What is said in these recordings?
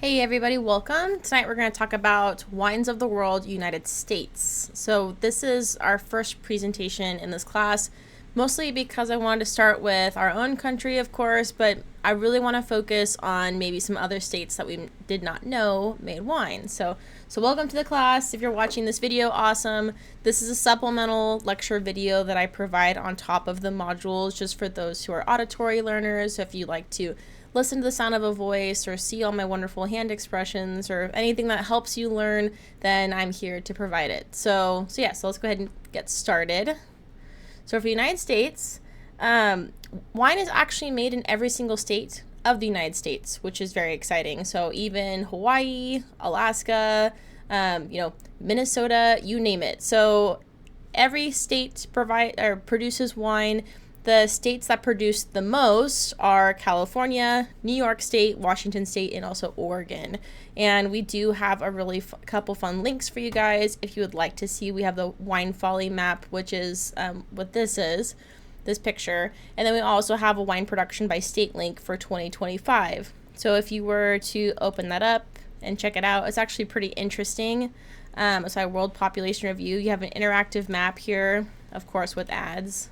Hey everybody, welcome. Tonight we're going to talk about wines of the world, United States. So this is our first presentation in this class, mostly because I wanted to start with our own country, of course, but I really want to focus on maybe some other states that we did not know made wine. So welcome to the class. If you're watching this video, awesome. This is a supplemental lecture video that I provide on top of the modules just for those who are auditory learners. So if you like to listen to the sound of a voice or see all my wonderful hand expressions or anything that helps you learn, then I'm here to provide it. So let's go ahead and get started. So for the United States, wine is actually made in every single state of the United States, which is very exciting. So even Hawaii, Alaska, Minnesota, you name it. So every state produces wine. The states that produce the most are California, New York State, Washington State, and also Oregon. And we do have a really couple fun links for you guys if you would like to see. We have the Wine Folly map, which is what this is, this picture. And then we also have a wine production by state link for 2025. So if you were to open that up and check it out, it's actually pretty interesting. It's our World Population Review. You have an interactive map here, of course, with ads.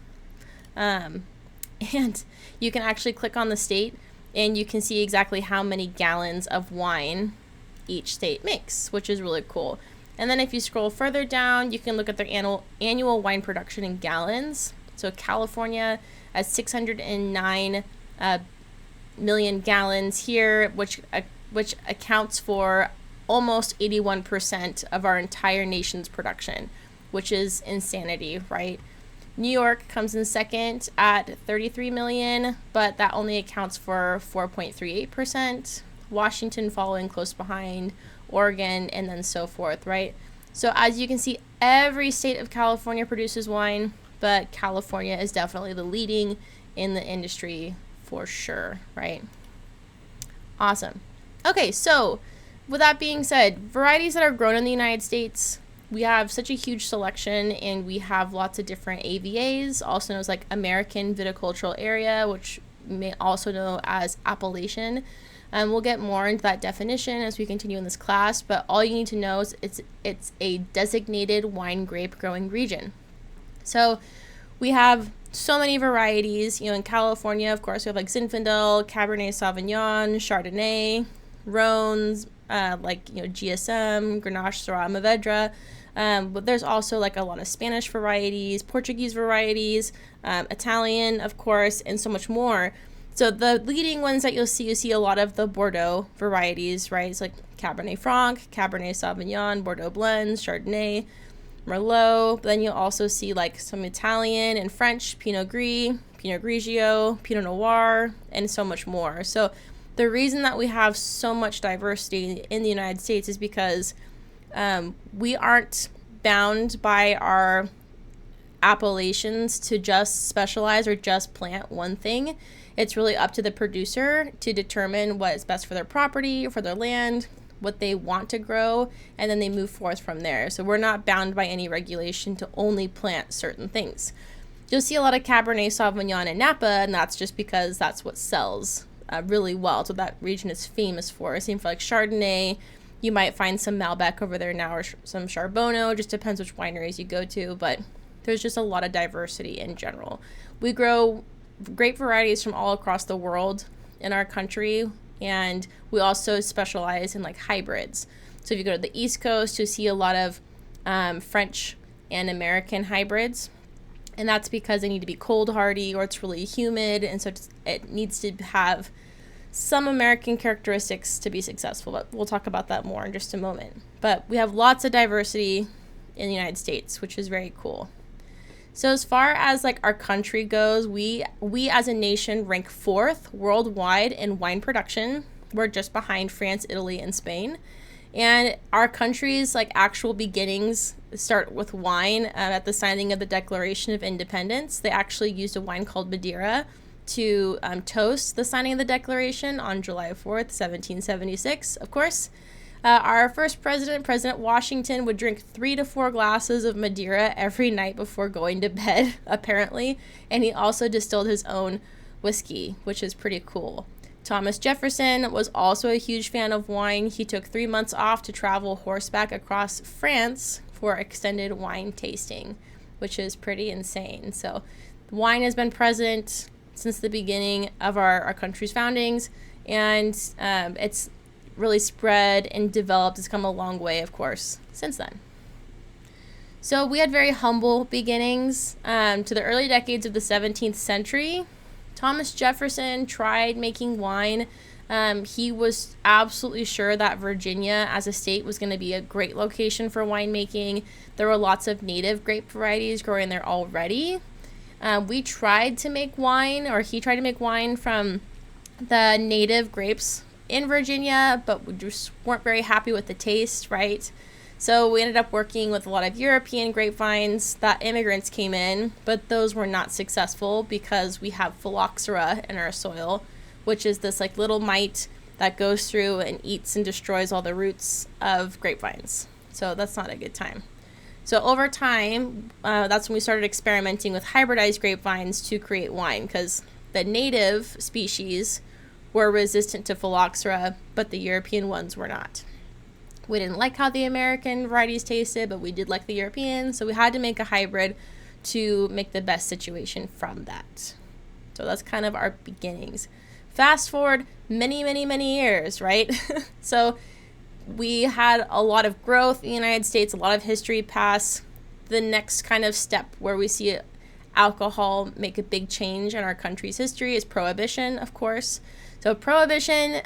And you can actually click on the state and you can see exactly how many gallons of wine each state makes, which is really cool. And then if you scroll further down, you can look at their annual wine production in gallons. So California has 609 million gallons here, which accounts for almost 81% of our entire nation's production, which is insanity, right? New York comes in second at 33 million, but that only accounts for 4.38%. Washington following close behind, Oregon, and then so forth, right? So as you can see, every state of California produces wine, but California is definitely the leading in the industry for sure, right? Awesome. Okay, so with that being said, varieties that are grown in the United States, we have such a huge selection, and we have lots of different AVAs, also known as like American Viticultural Area, which may also know as appellation. We'll get more into that definition as we continue in this class, but all you need to know is it's a designated wine grape growing region. So we have so many varieties. In California, of course, we have like Zinfandel, Cabernet Sauvignon, Chardonnay, Rhones, GSM, Grenache, Syrah, Mourvedre. But there's also like a lot of Spanish varieties, Portuguese varieties, Italian, of course, and so much more. So the leading ones that you see a lot of the Bordeaux varieties, right? It's like Cabernet Franc, Cabernet Sauvignon, Bordeaux blends, Chardonnay, Merlot. But then you'll also see like some Italian and French, Pinot Gris, Pinot Grigio, Pinot Noir, and so much more. So the reason that we have so much diversity in the United States is because we aren't bound by our appellations to just specialize or just plant one thing. It's really up to the producer to determine what is best for their property, for their land, what they want to grow, and then they move forth from there. So we're not bound by any regulation to only plant certain things. You'll see a lot of Cabernet Sauvignon in Napa, and that's just because that's what sells really well. So that region is famous for. Same for like Chardonnay. You might find some Malbec over there now, or some Charbonneau. Just depends which wineries you go to, but there's just a lot of diversity in general. We grow grape varieties from all across the world in our country, and we also specialize in like hybrids. So if you go to the East Coast, you see a lot of French and American hybrids, and that's because they need to be cold hardy or it's really humid, and so it needs to have some American characteristics to be successful, but we'll talk about that more in just a moment. But we have lots of diversity in the United States, which is very cool. So as far as like our country goes, we as a nation rank 4th worldwide in wine production. We're just behind France, Italy, and Spain. And our country's like actual beginnings start with wine. At the signing of the Declaration of Independence, they actually used a wine called Madeira to toast the signing of the Declaration on July 4th, 1776, of course. Our first president, President Washington, would drink 3 to 4 glasses of Madeira every night before going to bed, apparently. And he also distilled his own whiskey, which is pretty cool. Thomas Jefferson was also a huge fan of wine. He took 3 months off to travel horseback across France for extended wine tasting, which is pretty insane. So wine has been present since the beginning of our country's foundings, and it's really spread and developed. It's come a long way, of course, since then. So we had very humble beginnings. To the early decades of the 17th century, Thomas Jefferson tried making wine. He was absolutely sure that Virginia as a state was going to be a great location for winemaking. There were lots of native grape varieties growing there already. We tried to make wine, or he tried to make wine from the native grapes in Virginia, but we just weren't very happy with the taste, right? So we ended up working with a lot of European grapevines that immigrants came in, but those were not successful because we have phylloxera in our soil, which is this like little mite that goes through and eats and destroys all the roots of grapevines. So that's not a good time. So over time, that's when we started experimenting with hybridized grapevines to create wine, because the native species were resistant to phylloxera, but the European ones were not. We didn't like how the American varieties tasted, but we did like the European, so we had to make a hybrid to make the best situation from that. So that's kind of our beginnings. Fast forward many, many, many years, right? So we had a lot of growth in the United States, a lot of history pass. The next kind of step where we see alcohol make a big change in our country's history is Prohibition, of course. So Prohibition,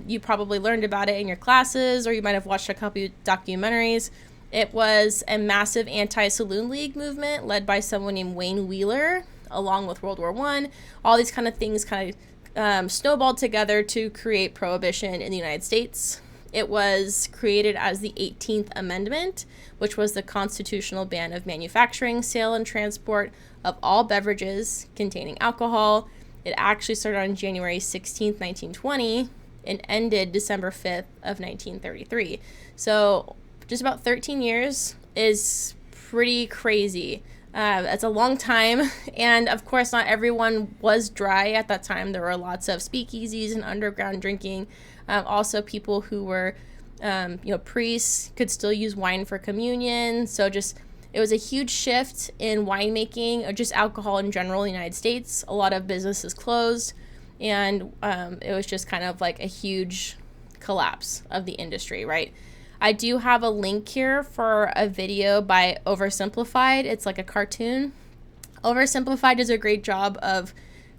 you probably learned about it in your classes, or you might have watched a couple of documentaries. It was a massive anti-saloon league movement led by someone named Wayne Wheeler, along with World War I. All these kind of things kind of snowballed together to create Prohibition in the United States. It was created as the 18th Amendment, which was the constitutional ban of manufacturing, sale, and transport of all beverages containing alcohol. It actually started on January 16th, 1920, and ended December 5th of 1933. So just about 13 years is pretty crazy. That's a long time, and of course not everyone was dry at that time. There were lots of speakeasies and underground drinking. Also people who were priests could still use wine for communion. So just it was a huge shift in winemaking, or just alcohol in general in the United States. A lot of businesses closed, and it was just kind of like a huge collapse of the industry, right? I do have a link here for a video by Oversimplified. It's like a cartoon. Oversimplified does a great job of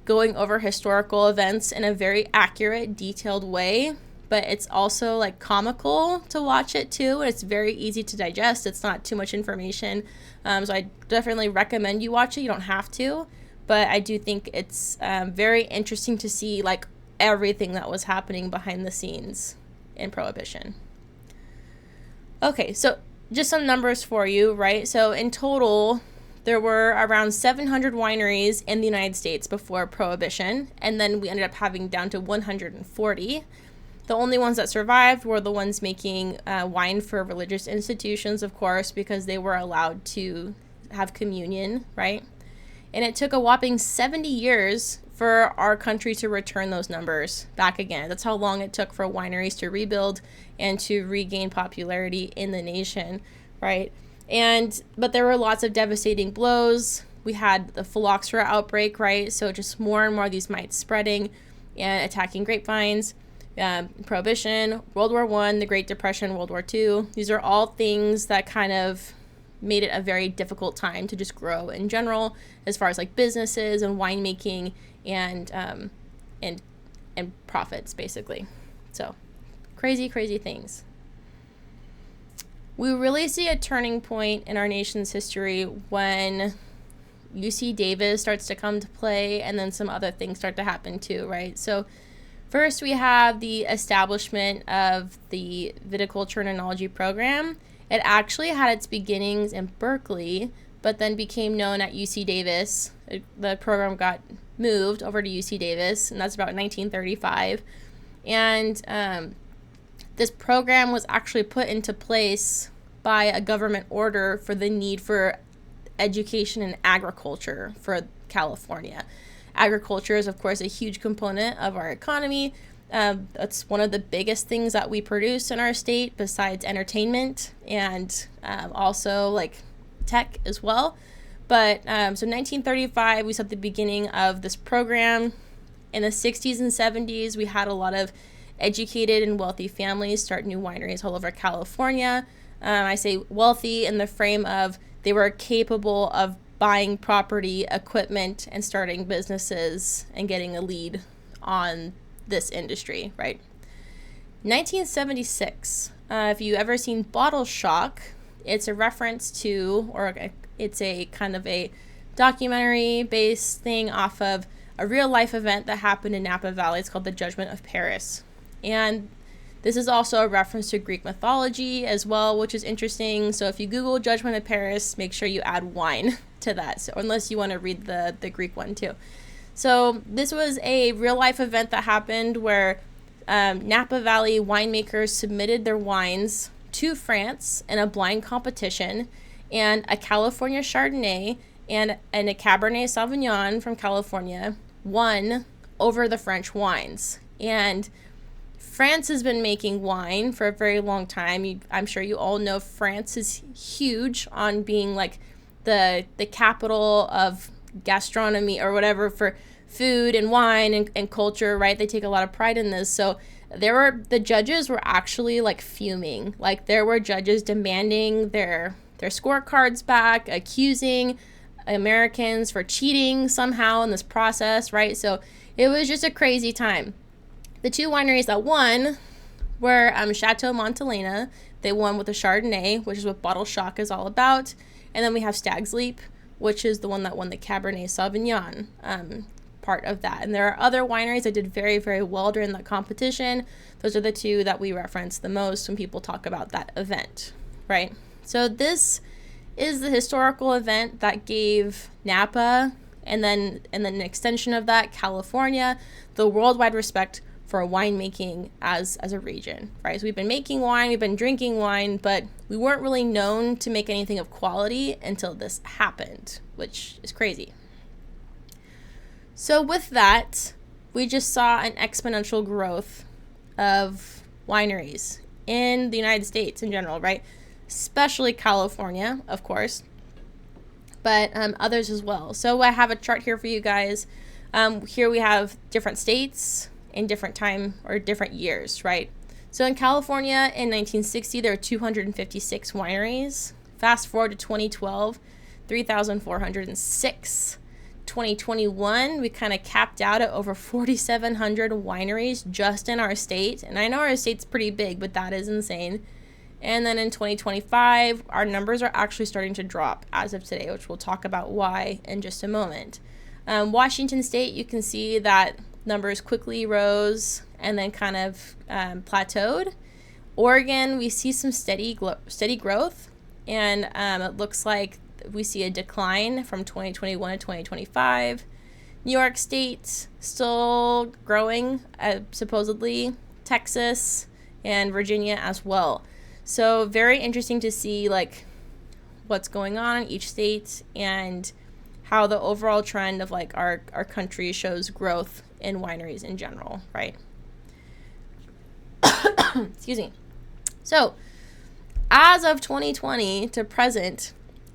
going over historical events in a very accurate, detailed way, but it's also like comical to watch it too. And it's very easy to digest. It's not too much information. So I definitely recommend you watch it. You don't have to, but I do think it's very interesting to see like everything that was happening behind the scenes in Prohibition. Okay, so just some numbers for you, right? So in total, there were around 700 wineries in the United States before Prohibition, and then we ended up having down to 140. The only ones that survived were the ones making wine for religious institutions, of course, because they were allowed to have communion, right? And it took a whopping 70 years for our country to return those numbers back again. That's how long it took for wineries to rebuild and to regain popularity in the nation, right? But there were lots of devastating blows. We had the phylloxera outbreak, right? So just more and more of these mites spreading and attacking grapevines. Prohibition, World War I, the Great Depression, World War II. These are all things that kind of made it a very difficult time to just grow in general, as far as like businesses and winemaking and profits, basically. So crazy things. We really see a turning point in our nation's history when UC Davis starts to come to play, and then some other things start to happen too, right? So first we have the establishment of the viticulture and enology program. It actually had its beginnings in Berkeley, but then became known at UC Davis. The program got moved over to UC Davis, and that's about 1935. And this program was actually put into place by a government order for the need for education in agriculture for California. Agriculture is, of course, a huge component of our economy. That's one of the biggest things that we produce in our state, besides entertainment and also like tech as well. But so 1935, we saw the beginning of this program. In the 60s and 70s, we had a lot of educated and wealthy families start new wineries all over California. I say wealthy in the frame of they were capable of buying property, equipment, and starting businesses and getting a lead on this industry, right? 1976, if you ever seen Bottle Shock, it's a reference to, or it's a kind of a documentary based thing off of a real life event that happened in Napa Valley. It's called the Judgment of Paris. And this is also a reference to Greek mythology as well, which is interesting. So if you Google Judgment of Paris, make sure you add wine to that. So unless you want to read the Greek one too. So this was a real life event that happened where Napa Valley winemakers submitted their wines to France in a blind competition, and a California Chardonnay and a Cabernet Sauvignon from California won over the French wines. And France has been making wine for a very long time. I'm sure you all know France is huge on being like the capital of gastronomy or whatever for food and wine and culture, right? They take a lot of pride in this. So the judges were actually like fuming. Like there were judges demanding their scorecards back, accusing Americans for cheating somehow in this process, right? So it was just a crazy time. The two wineries that won were Chateau Montelena. They won with a Chardonnay, which is what Bottle Shock is all about. And then we have Stag's Leap, which is the one that won the Cabernet Sauvignon part of that. And there are other wineries that did very, very well during that competition. Those are the two that we reference the most when people talk about that event, right? So this is the historical event that gave Napa and then an extension of that, California, the worldwide respect for winemaking as a region, right? So we've been making wine, we've been drinking wine, but we weren't really known to make anything of quality until this happened, which is crazy. So with that, we just saw an exponential growth of wineries in the United States in general, right? Especially California, of course, but others as well. So I have a chart here for you guys. Here we have different states in different time or different years, right? So in California in 1960, there were 256 wineries. Fast forward to 2012, 3,406. 2021, we kind of capped out at over 4,700 wineries just in our state. And I know our state's pretty big, but that is insane. And then in 2025, our numbers are actually starting to drop as of today, which we'll talk about why in just a moment. Washington State, you can see that numbers quickly rose and then kind of plateaued. Oregon, we see some steady growth, and it looks like we see a decline from 2021 to 2025. New York State, still growing, supposedly. Texas and Virginia as well. So very interesting to see like what's going on in each state and how the overall trend of like our country shows growth in wineries in general, right? Excuse me. So as of 2020 to present,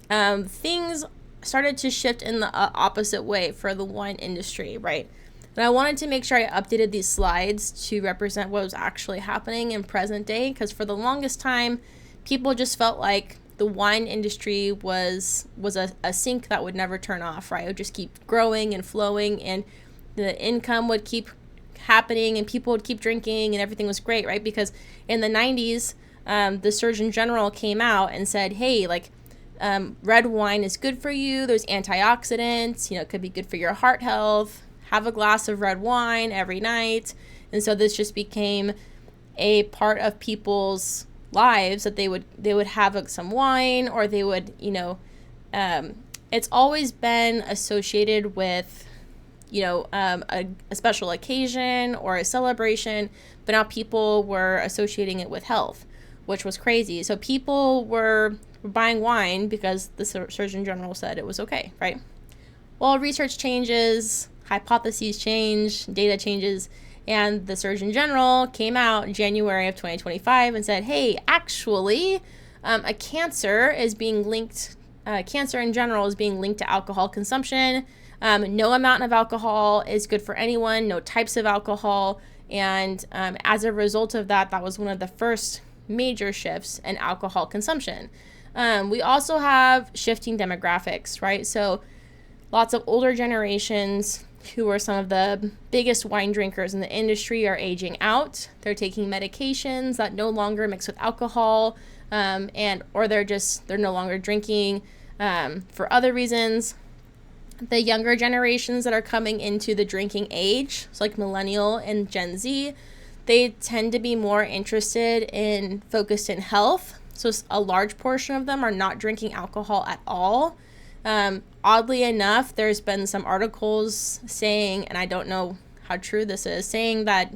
things started to shift in the opposite way for the wine industry, right? And I wanted to make sure I updated these slides to represent what was actually happening in present day, because for the longest time, people just felt like the wine industry was a sink that would never turn off, right? It would just keep growing and flowing, and the income would keep happening, and people would keep drinking, and everything was great, right? Because in the 90s, the Surgeon General came out and said, hey, like, red wine is good for you. There's antioxidants, it could be good for your heart health. Have a glass of red wine every night. And so this just became a part of people's lives that they would have some wine, or they would, it's always been associated with, a special occasion or a celebration, but now people were associating it with health, which was crazy. So people were buying wine because the Surgeon General said it was okay, right? Well, research changes, hypotheses change, data changes, and the Surgeon General came out in January of 2025 and said, hey, actually, a cancer is being linked, cancer in general is being linked to alcohol consumption. No amount of alcohol is good for anyone, no types of alcohol. And as a result of that, that was one of the first major shifts in alcohol consumption. We also have shifting demographics, right? So lots of older generations who are some of the biggest wine drinkers in the industry are aging out. They're taking medications that no longer mix with alcohol, or they're no longer drinking for other reasons. The younger generations that are coming into the drinking age, so like millennial and Gen Z, they tend to be more interested in focused in health. So a large portion of them are not drinking alcohol at all. Oddly enough, there's been some articles saying, and I don't know how true this is, saying that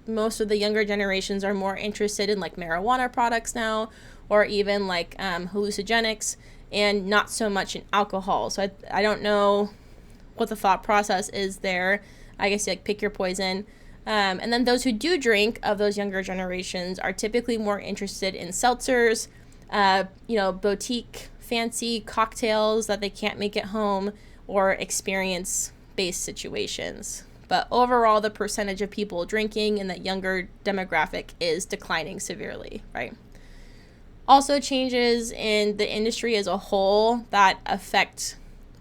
most of the younger generations are more interested in like marijuana products now, or even like hallucinogenics, and not so much in alcohol. So I don't know what the thought process is there. I guess you like pick your poison. And then those who do drink of those younger generations are typically more interested in seltzers, boutique fancy cocktails that they can't make at home, or experience-based situations. But overall, the percentage of people drinking in that younger demographic is declining severely, right? Also, changes in the industry as a whole that affect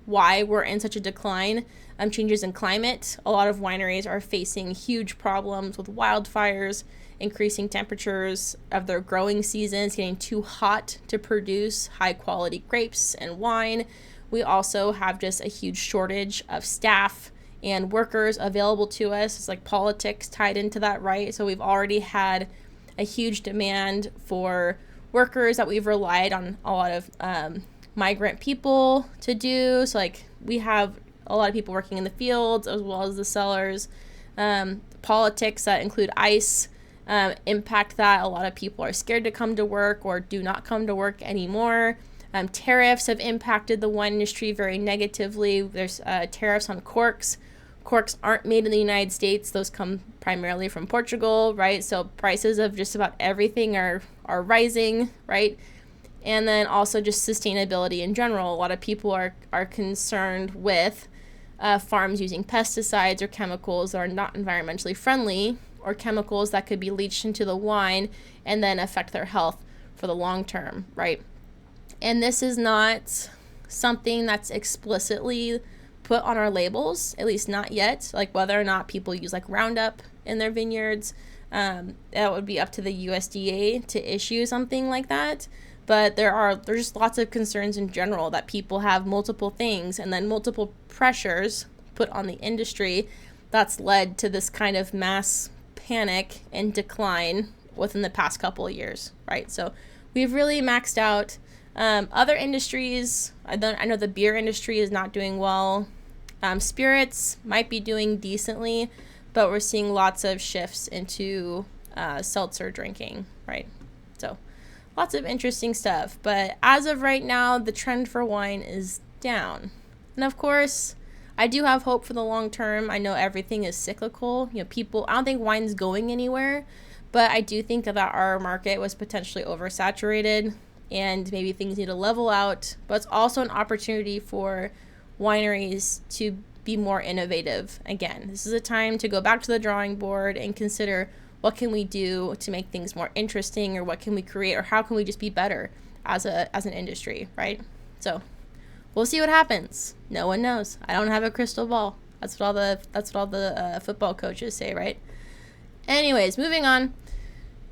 why we're in such a decline. Changes in climate. A lot of wineries are facing huge problems with wildfires, increasing temperatures of their growing seasons, getting too hot to produce high quality grapes and wine. We also have just a huge shortage of staff and workers available to us. It's like politics tied into that, right? So we've already had a huge demand for workers that we've relied on a lot of migrant people to do. So like we have a lot of people working in the fields as well as the cellars. Politics that include ICE impact that. A lot of people are scared to come to work or do not come to work anymore. Tariffs have impacted the wine industry very negatively. There's tariffs on corks. Corks aren't made in the United States. Those come primarily from Portugal, right? So prices of just about everything are rising, right? And then also just sustainability in general. A lot of people are concerned with farms using pesticides or chemicals that are not environmentally friendly, or chemicals that could be leached into the wine and then affect their health for the long term, right? And this is not something that's explicitly put on our labels, at least not yet. Like whether or not people use like Roundup in their vineyards, that would be up to the USDA to issue something like that. But there's just lots of concerns in general that people have multiple things and then multiple pressures put on the industry that's led to this kind of mass panic and decline within the past couple of years, right? So we've really maxed out. Other industries, I know the beer industry is not doing well. Spirits might be doing decently, but we're seeing lots of shifts into seltzer drinking, right? So lots of interesting stuff. But as of right now, the trend for wine is down. And of course, I do have hope for the long term. I know everything is cyclical. I don't think wine's going anywhere, but I do think that our market was potentially oversaturated and maybe things need to level out. But it's also an opportunity for wineries to be more innovative. Again, this is a time to go back to the drawing board and consider what can we do to make things more interesting, or what can we create, or how can we just be better as an industry, right? So we'll see what happens. No one knows. I don't have a crystal ball. That's what all the football coaches say, right? Anyways, moving on.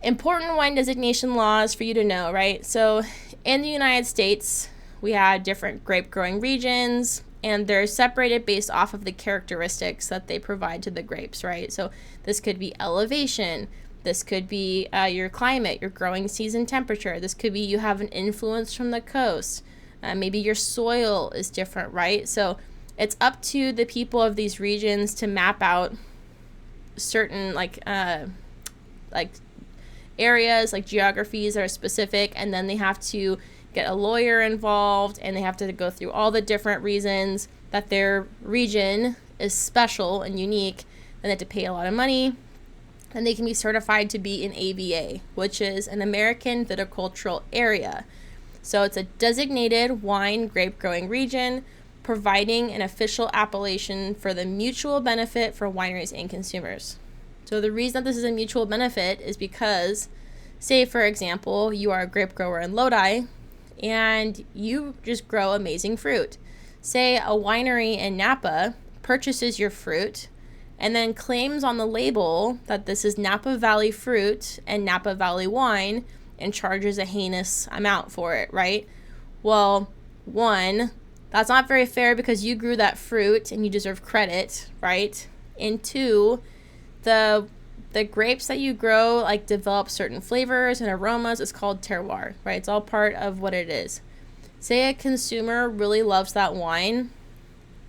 Important wine designation laws for you to know, right? So in the United States, we have different grape growing regions, and they're separated based off of the characteristics that they provide to the grapes, right? So this could be elevation. This could be your climate, your growing season temperature. This could be you have an influence from the coast. Maybe your soil is different, right? So it's up to the people of these regions to map out certain like areas, like geographies that are specific, and then they have to get a lawyer involved, and they have to go through all the different reasons that their region is special and unique, and they have to pay a lot of money, and they can be certified to be an AVA, which is an American Viticultural Area. So it's a designated wine grape growing region, providing an official appellation for the mutual benefit for wineries and consumers. So the reason that this is a mutual benefit is because, say for example, you are a grape grower in Lodi and you just grow amazing fruit. Say a winery in Napa purchases your fruit and then claims on the label that this is Napa Valley fruit and Napa Valley wine and charges a heinous amount for it, right? Well, one, that's not very fair because you grew that fruit and you deserve credit, right? And two, the grapes that you grow like develop certain flavors and aromas. It's called terroir, right? It's all part of what it is. Say a consumer really loves that wine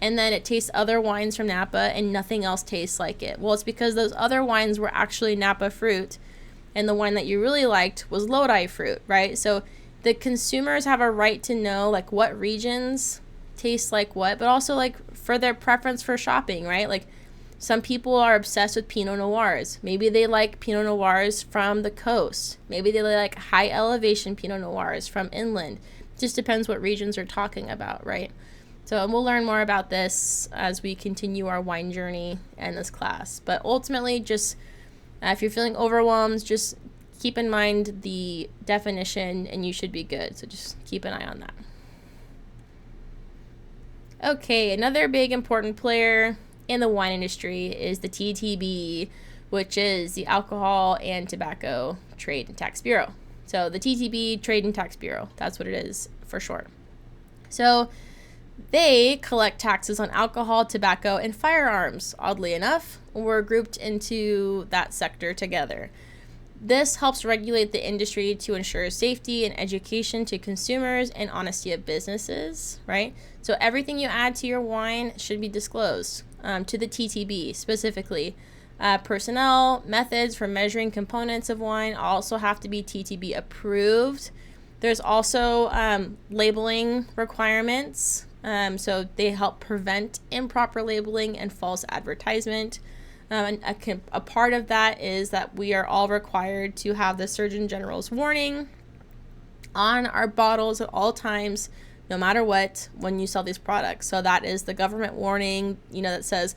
and then it tastes other wines from Napa and nothing else tastes like it. Well, it's because those other wines were actually Napa fruit and the wine that you really liked was Lodi fruit, right? So the consumers have a right to know like what regions taste like what, but also like for their preference for shopping, right? Like some people are obsessed with Pinot Noirs. Maybe they like Pinot Noirs from the coast. Maybe they like high elevation Pinot Noirs from inland. Just depends what regions are talking about, right? So we'll learn more about this as we continue our wine journey in this class. But ultimately, just if you're feeling overwhelmed, just keep in mind the definition and you should be good. So just keep an eye on that. Okay, another big important player in the wine industry is the TTB, which is the Alcohol and Tobacco Trade and Tax Bureau. So the TTB, Trade and Tax Bureau, that's what it is for short. So they collect taxes on alcohol, tobacco, and firearms. Oddly enough, we're grouped into that sector together. This helps regulate the industry to ensure safety and education to consumers and honesty of businesses, right? So everything you add to your wine should be disclosed to the TTB specifically. Personnel, methods for measuring components of wine also have to be TTB approved. There's also labeling requirements. So they help prevent improper labeling and false advertisement. And a part of that is that we are all required to have the Surgeon General's warning on our bottles at all times, no matter what, when you sell these products. So that is the government warning, that says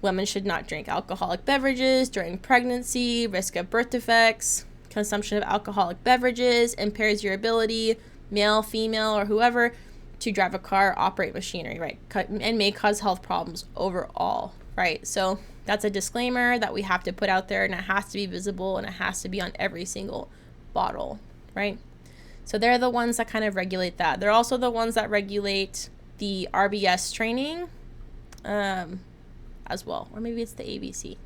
women should not drink alcoholic beverages during pregnancy, risk of birth defects, consumption of alcoholic beverages impairs your ability, male, female, or whoever, to drive a car, operate machinery, right? And may cause health problems overall, right? So that's a disclaimer that we have to put out there, and it has to be visible and it has to be on every single bottle, right? So they're the ones that kind of regulate that. They're also the ones that regulate the RBS training as well. Or maybe it's the ABC.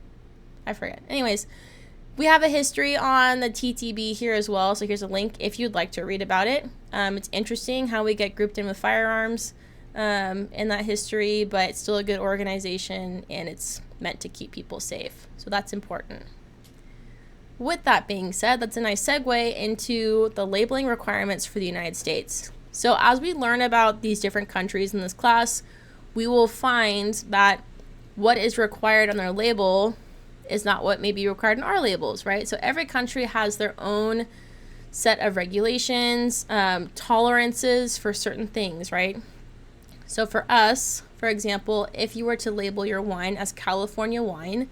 I forget. Anyways, we have a history on the TTB here as well. So here's a link if you'd like to read about it. It's interesting how we get grouped in with firearms in that history, but it's still a good organization and it's meant to keep people safe. So that's important. With that being said, that's a nice segue into the labeling requirements for the United States. So as we learn about these different countries in this class, we will find that what is required on their label is not what may be required in our labels, right? So every country has their own set of regulations, tolerances for certain things, right? So for us, for example, if you were to label your wine as California wine,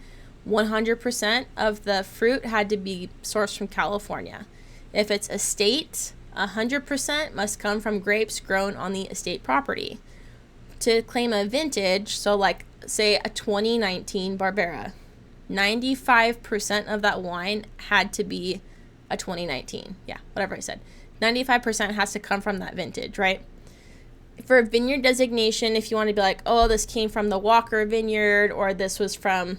100% of the fruit had to be sourced from California. If it's estate, 100% must come from grapes grown on the estate property. To claim a vintage, so like say a 2019 Barbera, 95% of that wine had to be a 2019. Yeah, whatever I said. 95% has to come from that vintage, right? For vineyard designation, if you want to be like, oh, this came from the Walker Vineyard, or this was from,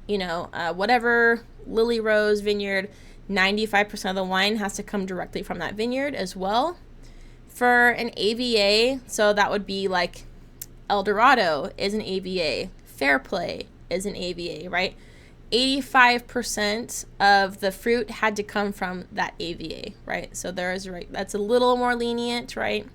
whatever Lily Rose Vineyard, 95% of the wine has to come directly from that vineyard as well. For an AVA, so that would be like El Dorado is an AVA, Fair Play is an AVA, right? 85% of the fruit had to come from that AVA, right? So that's a little more lenient, right?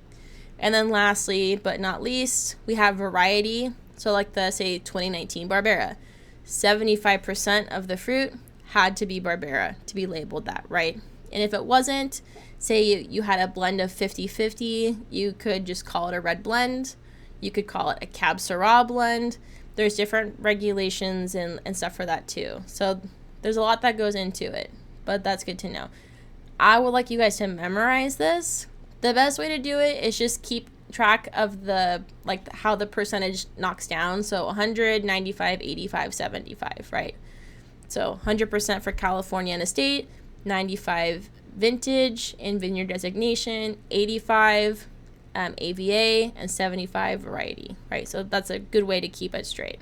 And then lastly, but not least, we have variety. So like the, say, 2019 Barbera. 75% of the fruit had to be Barbera to be labeled that, right? And if it wasn't, say you had a blend of 50-50, you could just call it a red blend. You could call it a Cab Syrah blend. There's different regulations and stuff for that too. So there's a lot that goes into it, but that's good to know. I would like you guys to memorize this. The best way to do it is just keep track of the, like, how the percentage knocks down. So 100, 95, 85, 75, right? So 100% for California and estate, 95 vintage and vineyard designation, 85 AVA, and 75 variety, right? So that's a good way to keep it straight.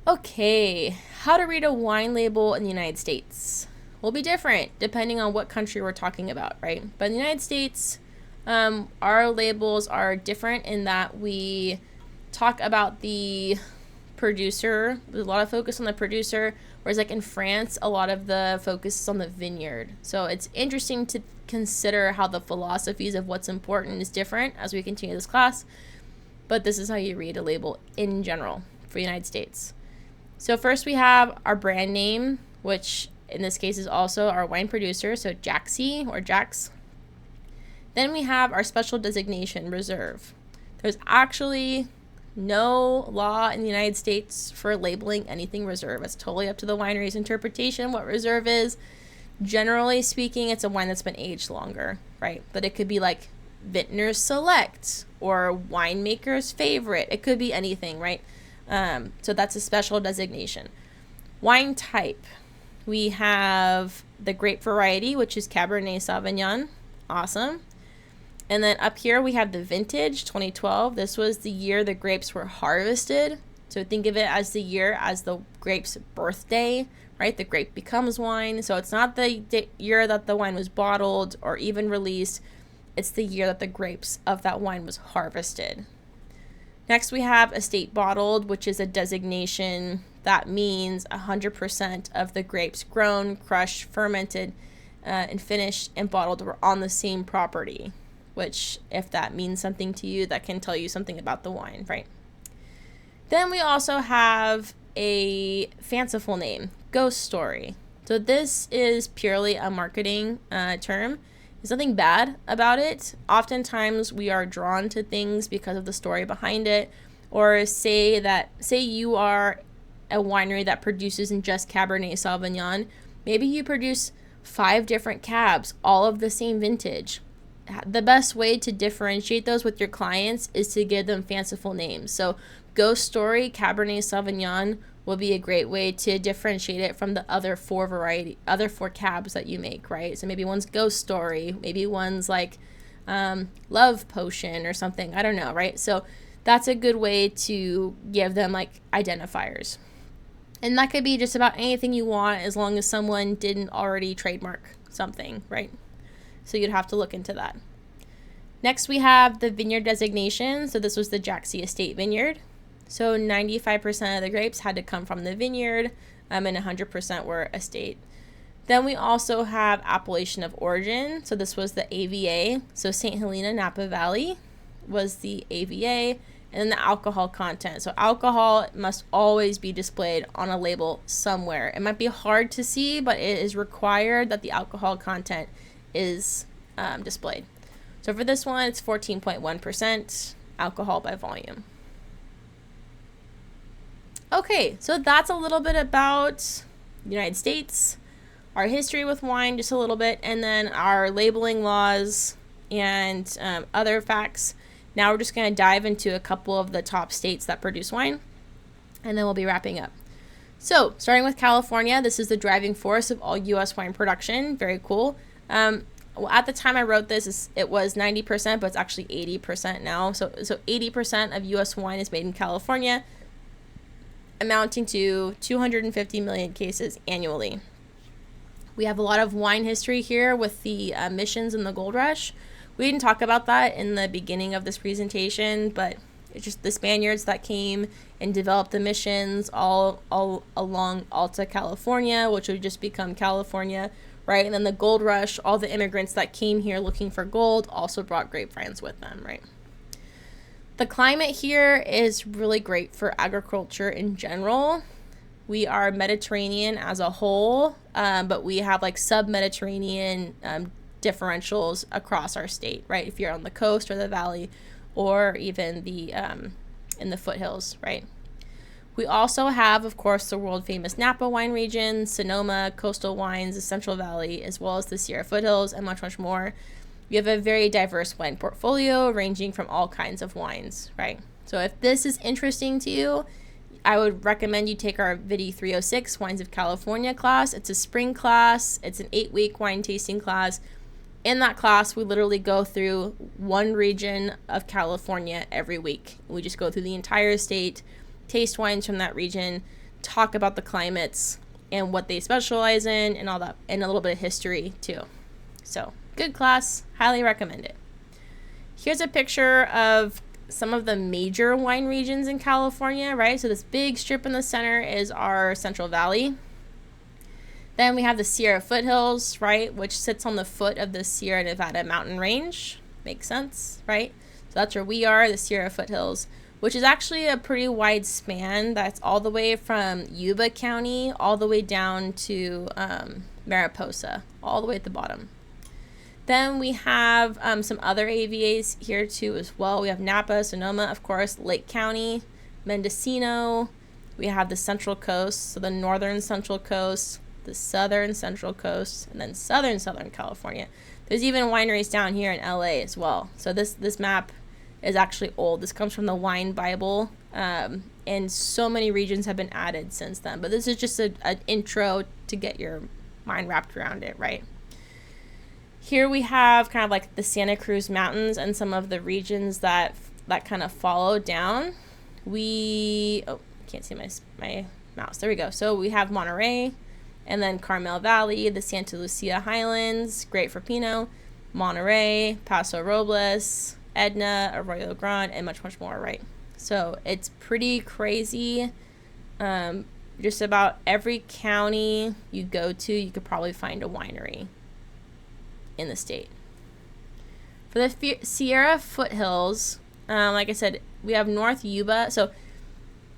Okay, how to read a wine label in the United States will be different depending on what country we're talking about, right? But in the United States, our labels are different in that we talk about the producer. There's a lot of focus on the producer, whereas like in France, a lot of the focus is on the vineyard. So it's interesting to consider how the philosophies of what's important is different as we continue this class. But this is how you read a label in general for the United States. So first we have our brand name, which in this case is also our wine producer, so Jaxie or Jax. Then we have our special designation, reserve. There's actually no law in the United States for labeling anything reserve. It's totally up to the winery's interpretation what reserve is. Generally speaking, it's a wine that's been aged longer, right? But it could be like Vintner's Select or winemaker's favorite. It could be anything, right? So that's a special designation. Wine type. We have the grape variety, which is Cabernet Sauvignon. Awesome. And then up here we have the vintage, 2012. This was the year the grapes were harvested. So think of it as the year as the grape's birthday, right? The grape becomes wine. So it's not the year that the wine was bottled or even released. It's the year that the grapes of that wine was harvested. Next we have estate bottled, which is a designation that means 100% of the grapes grown, crushed, fermented, and finished and bottled were on the same property. Which, if that means something to you, that can tell you something about the wine, right? Then we also have a fanciful name, ghost story. So this is purely a marketing term. There's nothing bad about it. Oftentimes we are drawn to things because of the story behind it. Or say you are a winery that produces in just Cabernet Sauvignon. Maybe you produce 5 different cabs, all of the same vintage. The best way to differentiate those with your clients is to give them fanciful names. So Ghost Story Cabernet Sauvignon will be a great way to differentiate it from the other 4 cabs that you make, right? So maybe one's Ghost Story, maybe one's like Love Potion or something. I don't know, right? So that's a good way to give them like identifiers. And that could be just about anything you want as long as someone didn't already trademark something, right? So you'd have to look into that. Next, we have the vineyard designation. So this was the Jaxie Estate Vineyard. So 95% of the grapes had to come from the vineyard, and 100% were estate. Then we also have appellation of origin. So this was the AVA. So St. Helena Napa Valley was the AVA. And then the alcohol content. So alcohol must always be displayed on a label somewhere. It might be hard to see, but it is required that the alcohol content is displayed. So for this one, it's 14.1% alcohol by volume. Okay, so that's a little bit about the United States, our history with wine, just a little bit, and then our labeling laws and other facts. Now we're just going to dive into a couple of the top states that produce wine, and then we'll be wrapping up. So starting with California, this is the driving force of all U.S. wine production. Very cool. Well, at the time I wrote this, it was 90%, but it's actually 80% now. So 80% of U.S. wine is made in California, amounting to 250 million cases annually. We have a lot of wine history here with the missions and the gold rush. We didn't talk about that in the beginning of this presentation, but it's just the Spaniards that came and developed the missions all along Alta California, which would just become California, right? And then the gold rush, all the immigrants that came here looking for gold also brought grapevines with them, right? The climate here is really great for agriculture in general. We are Mediterranean as a whole, but we have like sub-Mediterranean differentials across our state, right? If you're on the coast or the valley, or even the in the foothills, right? We also have, of course, the world famous Napa wine region, Sonoma, coastal wines, the Central Valley, as well as the Sierra foothills, and much, much more. We have a very diverse wine portfolio ranging from all kinds of wines, right? So if this is interesting to you, I would recommend you take our VIDI 306 Wines of California class. It's a spring class. It's an 8-week wine tasting class. In that class, we literally go through one region of California every week. We just go through the entire state, taste wines from that region, talk about the climates and what they specialize in and all that, and a little bit of history too. So, good class. Highly recommend it. Here's a picture of some of the major wine regions in California, right? So this big strip in the center is our Central Valley. Then we have the Sierra foothills, right, which sits on the foot of the Sierra Nevada mountain range. Makes sense, right? So that's where we are, the Sierra foothills, which is actually a pretty wide span. That's all the way from Yuba County all the way down to Mariposa, all the way at the bottom. Then we have some other AVAs here too as well. We have Napa, Sonoma, of course, Lake County, Mendocino. We have the Central Coast, so the northern Central Coast, the southern Central Coast, and then southern California. There's even wineries down here in LA as well. So this map is actually old. This comes from the Wine Bible, and so many regions have been added since then. But this is just an intro to get your mind wrapped around it, right? Here we have kind of like the Santa Cruz Mountains and some of the regions that kind of follow down. Can't see my mouse. There we go. So we have Monterey, and then Carmel Valley, the Santa Lucia Highlands, great for Pinot, Monterey, Paso Robles, Edna, Arroyo Grande, and much, much more, right? So it's pretty crazy. Just about every county you go to, you could probably find a winery in the state. For the Sierra foothills, like I said, we have North Yuba. So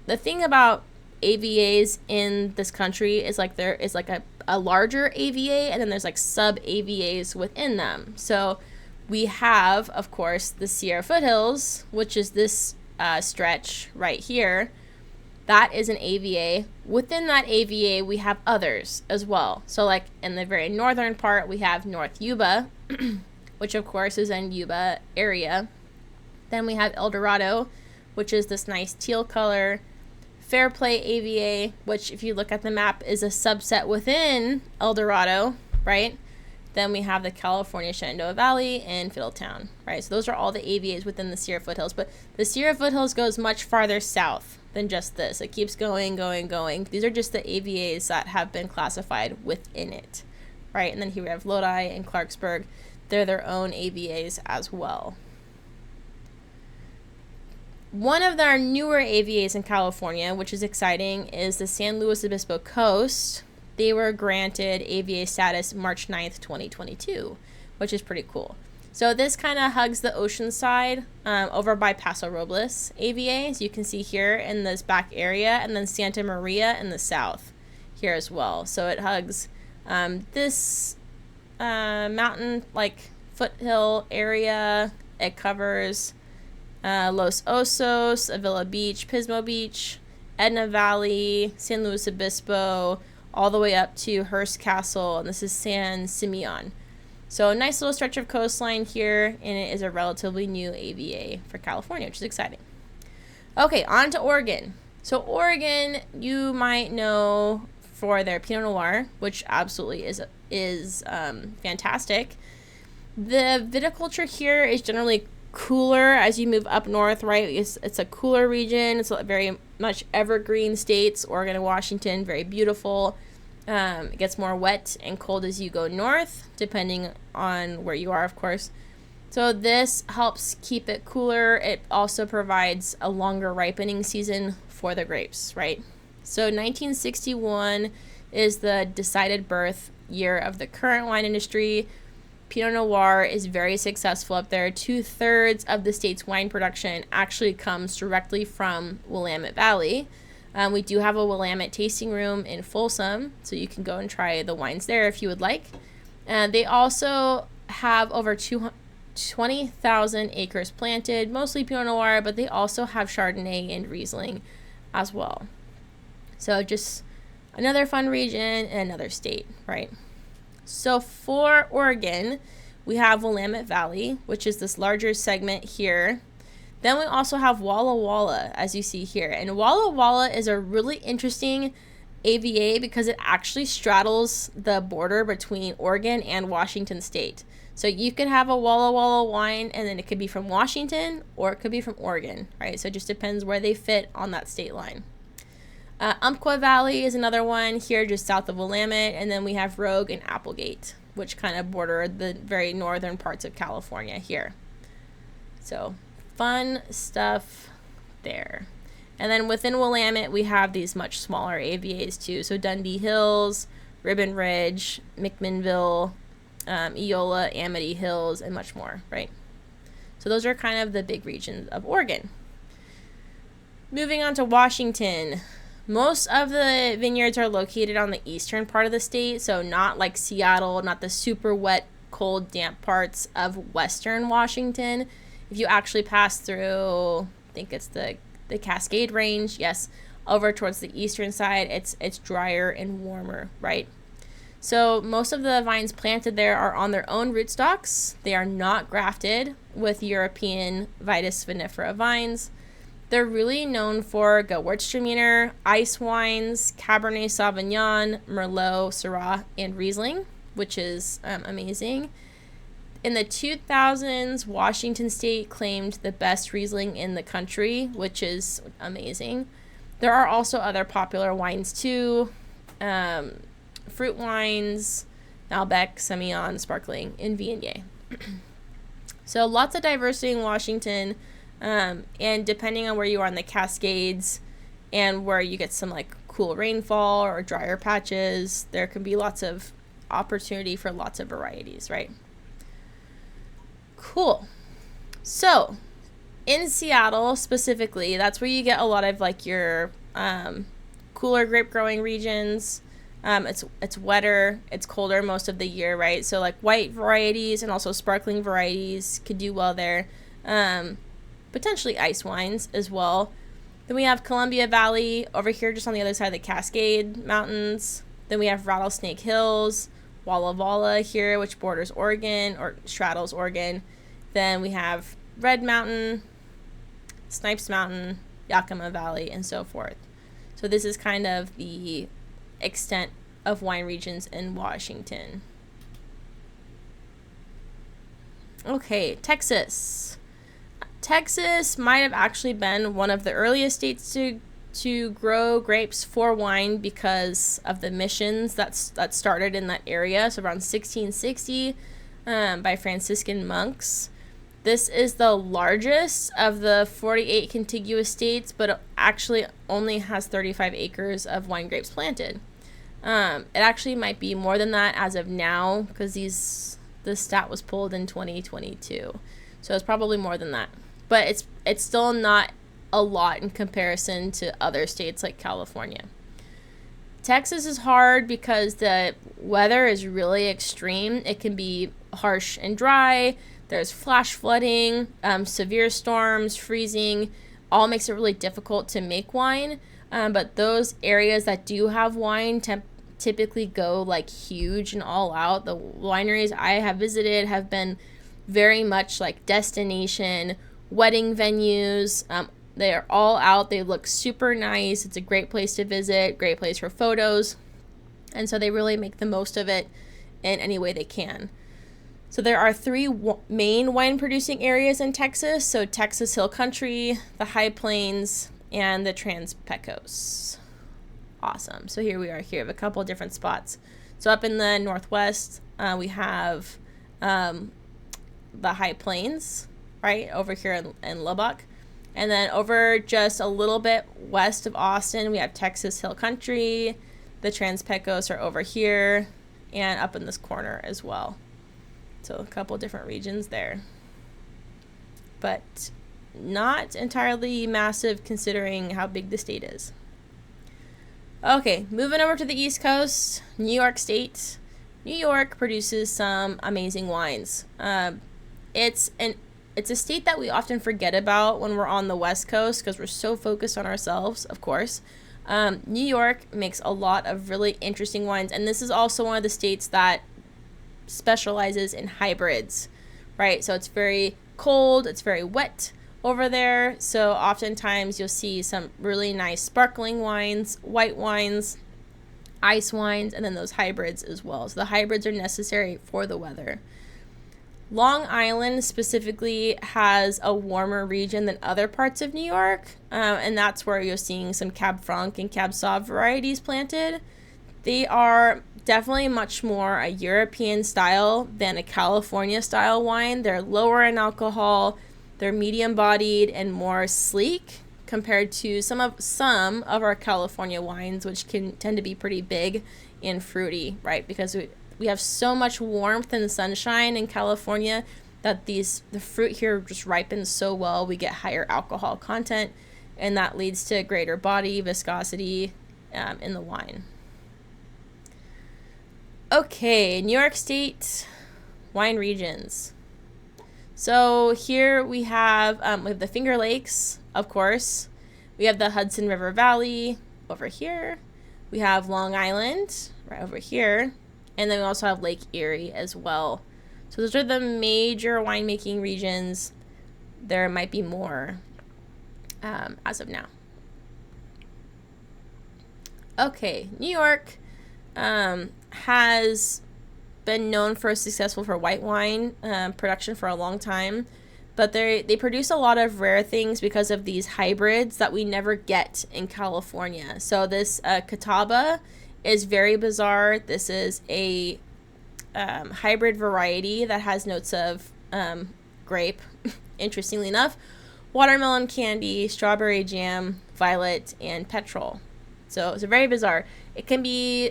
the thing about AVAs in this country is like there is like a larger AVA, and then there's like sub AVAs within them. So we have, of course, the Sierra foothills, which is this stretch right here. That is an AVA. Within that AVA, we have others as well. So like in the very northern part, we have North Yuba, which of course is in Yuba area. Then we have El Dorado, which is this nice teal color. Fairplay AVA, which if you look at the map is a subset within El Dorado, right? Then we have the California Shenandoah Valley and Fiddletown, right? So those are all the AVAs within the Sierra foothills. But the Sierra foothills goes much farther south than just this. It keeps going. These are just the AVAs that have been classified within it, right? And then here we have Lodi and Clarksburg. They're their own AVAs as well. One of our newer AVAs in California, which is exciting, is the San Luis Obispo Coast. They were granted AVA status March 9th, 2022, which is pretty cool. So this kind of hugs the ocean side over by Paso Robles AVA, as you can see here in this back area, and then Santa Maria in the south here as well. So it hugs this mountain like foothill area. It covers Los Osos, Avila Beach, Pismo Beach, Edna Valley, San Luis Obispo, all the way up to Hearst Castle, and this is San Simeon. So a nice little stretch of coastline here, and it is a relatively new AVA for California, which is exciting. Okay, on to Oregon. So Oregon, you might know for their Pinot Noir, which absolutely is fantastic. The viticulture here is generally cooler as you move up north, right? It's a cooler region. It's a very much evergreen states, Oregon and Washington, very beautiful. It gets more wet and cold as you go north, depending on where you are, of course. So this helps keep it cooler. It also provides a longer ripening season for the grapes, right? So 1961 is the decided birth year of the current wine industry. Pinot Noir is very successful up there. 2/3 of the state's wine production actually comes directly from Willamette Valley. We do have a Willamette tasting room in Folsom, so you can go and try the wines there if you would like. They also have over 20,000 acres planted, mostly Pinot Noir, but they also have Chardonnay and Riesling as well. So just another fun region and another state, right? So for Oregon, we have Willamette Valley, which is this larger segment here. Then we also have Walla Walla, as you see here. And Walla Walla is a really interesting AVA because it actually straddles the border between Oregon and Washington state. So you could have a Walla Walla wine, and then it could be from Washington or it could be from Oregon, right? So it just depends where they fit on that state line. Umpqua Valley is another one here just south of Willamette, and then we have Rogue and Applegate, which kind of border the very northern parts of California here. So fun stuff there. And then within Willamette, we have these much smaller AVAs too. So Dundee Hills, Ribbon Ridge, McMinnville, Eola, Amity Hills, and much more, right? So those are kind of the big regions of Oregon. Moving on to Washington. Most of the vineyards are located on the eastern part of the state, so not like Seattle, not the super wet, cold, damp parts of western Washington. If you actually pass through, I think it's the Cascade Range, yes, over towards the eastern side, it's drier and warmer, right? So most of the vines planted there are on their own rootstocks. They are not grafted with European Vitis vinifera vines. They're really known for Gewürztraminer, ice wines, Cabernet Sauvignon, Merlot, Syrah, and Riesling, which is amazing. In the 2000s, Washington State claimed the best Riesling in the country, which is amazing. There are also other popular wines too, fruit wines, Malbec, Semillon, Sparkling, and Viognier. So lots of diversity in Washington. And depending on where you are in the Cascades and where you get some like cool rainfall or drier patches, there can be lots of opportunity for lots of varieties, right? Cool. So in Seattle specifically, that's where you get a lot of like your cooler grape growing regions. It's wetter, it's colder most of the year, right? So like white varieties and also sparkling varieties could do well there. Potentially ice wines as well. Then we have Columbia Valley over here just on the other side of the Cascade Mountains. Then we have Rattlesnake Hills, Walla Walla here, which borders Oregon or straddles Oregon. Then we have Red Mountain, Snipes Mountain, Yakima Valley, and so forth. So this is kind of the extent of wine regions in Washington. Okay, Texas. Texas might have actually been one of the earliest states to grow grapes for wine because of the missions that started in that area. So around 1660 by Franciscan monks. This is the largest of the 48 contiguous states, but it actually only has 35 acres of wine grapes planted. It actually might be more than that as of now because this stat was pulled in 2022. So it's probably more than that. But it's still not a lot in comparison to other states like California. Texas is hard because the weather is really extreme. It can be harsh and dry. There's flash flooding, severe storms, freezing. All makes it really difficult to make wine. But those areas that do have wine typically go like huge and all out. The wineries I have visited have been very much like destination wedding venues. They are all out. They look super nice. It's a great place to visit, great place for photos. And so they really make the most of it in any way they can. So there are three main wine producing areas in Texas. So Texas Hill Country, the High Plains, and the Trans-Pecos. Awesome. So here we are. Here we have a couple different spots. So up in the northwest, we have the High Plains, right, over here in Lubbock. And then over just a little bit west of Austin, we have Texas Hill Country. The Trans-Pecos are over here. and up in this corner as well. So a couple different regions there. But not entirely massive considering how big the state is. Okay, moving over to the East Coast, New York State. New York produces some amazing wines. It's a state that we often forget about when we're on the West Coast because we're so focused on ourselves, of course. New York makes a lot of really interesting wines, and this is also one of the states that specializes in hybrids, right? So it's very cold, it's very wet over there, so oftentimes you'll see some really nice sparkling wines, white wines, ice wines, and then those hybrids as well. So the hybrids are necessary for the weather. Long Island specifically has a warmer region than other parts of New York, and that's where you're seeing some Cab Franc and Cab Sauv varieties planted. They are definitely much more a European style than a California style wine. They're lower in alcohol, they're medium bodied and more sleek compared to some of our California wines, which can tend to be pretty big and fruity, right? Because we have so much warmth and sunshine in California that the fruit here just ripens so well. We get higher alcohol content, and that leads to greater body viscosity in the wine. Okay, New York State wine regions. So here we have the Finger Lakes, of course. We have the Hudson River Valley over here. We have Long Island right over here. And then we also have Lake Erie as well. So those are the major winemaking regions. There might be more as of now. Okay, New York has been known for successful for white wine production for a long time. But they produce a lot of rare things because of these hybrids that we never get in California. So this Catawba is very bizarre. This is a hybrid variety that has notes of grape, interestingly enough, watermelon candy, strawberry jam, violet, and petrol. So it's very bizarre. It can be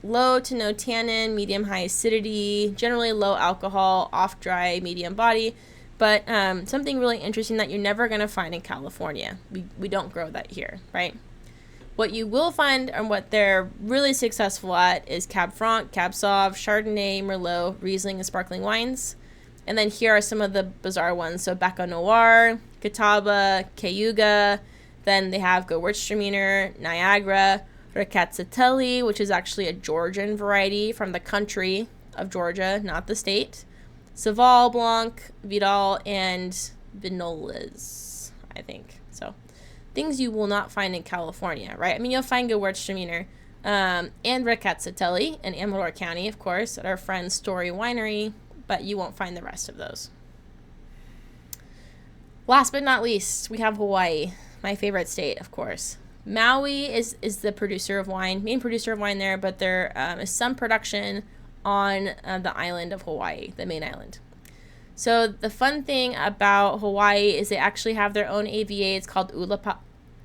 low to no tannin, medium high acidity, generally low alcohol, off dry, medium body, but something really interesting that you're never going to find in California. We don't grow that here, right? What you will find and what they're really successful at is Cab Franc, Cab Sauv, Chardonnay, Merlot, Riesling, and sparkling wines. And then here are some of the bizarre ones. So Baca Noir, Catawba, Cayuga. Then they have Gewürztraminer, Niagara, Rakatsateli, which is actually a Georgian variety from the country of Georgia, not the state. Saval Blanc, Vidal, and Vinolas, I think. So things you will not find in California, right? I mean, you'll find Gewürztraminer and Rakatsateli in Amador County, of course, at our friend's Story Winery, but you won't find the rest of those. Last but not least, we have Hawaii, my favorite state, of course. Maui is the producer of wine, main producer of wine there, but there is some production on the island of Hawaii, the main island. So the fun thing about Hawaii is they actually have their own AVA. It's called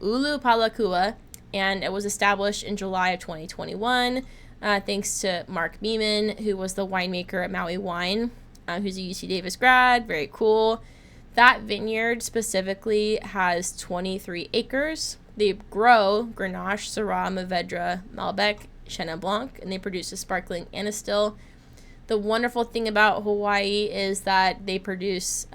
Ulupalakua, and it was established in July of 2021, thanks to Mark Beeman, who was the winemaker at Maui Wine, who's a UC Davis grad, very cool. That vineyard specifically has 23 acres. They grow Grenache, Syrah, Mourvedre, Malbec, Chenin Blanc, and they produce a sparkling and a still. The wonderful thing about Hawaii is that they produce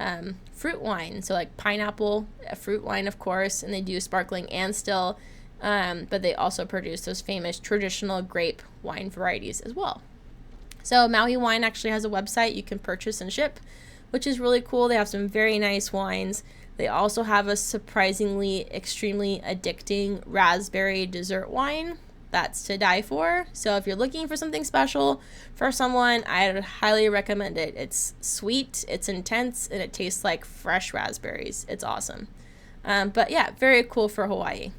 fruit wine, so like pineapple, a fruit wine, of course, and they do sparkling and still, but they also produce those famous traditional grape wine varieties as well. So Maui Wine actually has a website you can purchase and ship, which is really cool. They have some very nice wines. They also have a surprisingly extremely addicting raspberry dessert wine that's to die for. So if you're looking for something special for someone, I would highly recommend it. It's sweet, it's intense, and it tastes like fresh raspberries. It's awesome. But yeah, very cool for Hawaii.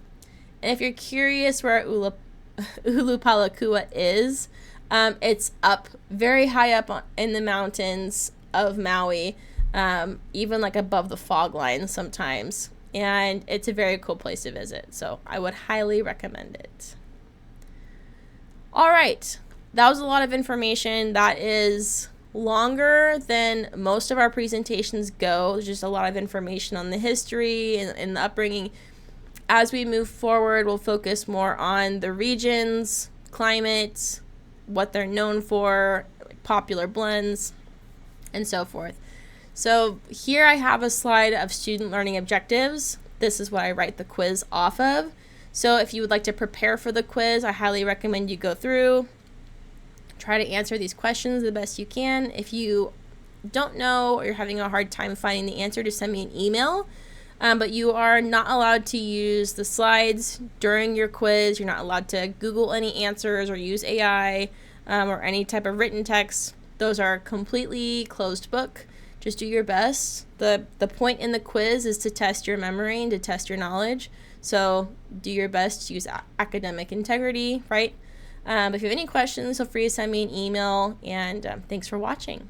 And if you're curious where Ulupalakua is, it's up very high up in the mountains of Maui, even like above the fog line sometimes, and it's a very cool place to visit, so I would highly recommend it. All right, that was a lot of information. That is longer than most of our presentations go. There's just a lot of information on the history and the upbringing. As we move forward, we'll focus more on the regions, climate, what they're known for, popular blends, and so forth. So here I have a slide of student learning objectives. This is what I write the quiz off of. So if you would like to prepare for the quiz, I highly recommend you go through, try to answer these questions the best you can. If you don't know or you're having a hard time finding the answer, just send me an email. But you are not allowed to use the slides during your quiz. You're not allowed to Google any answers or use AI or any type of written text. Those are completely closed book. Just do your best. The point in the quiz is to test your memory and to test your knowledge. So do your best to use academic integrity, right? If you have any questions, feel free to send me an email, and thanks for watching.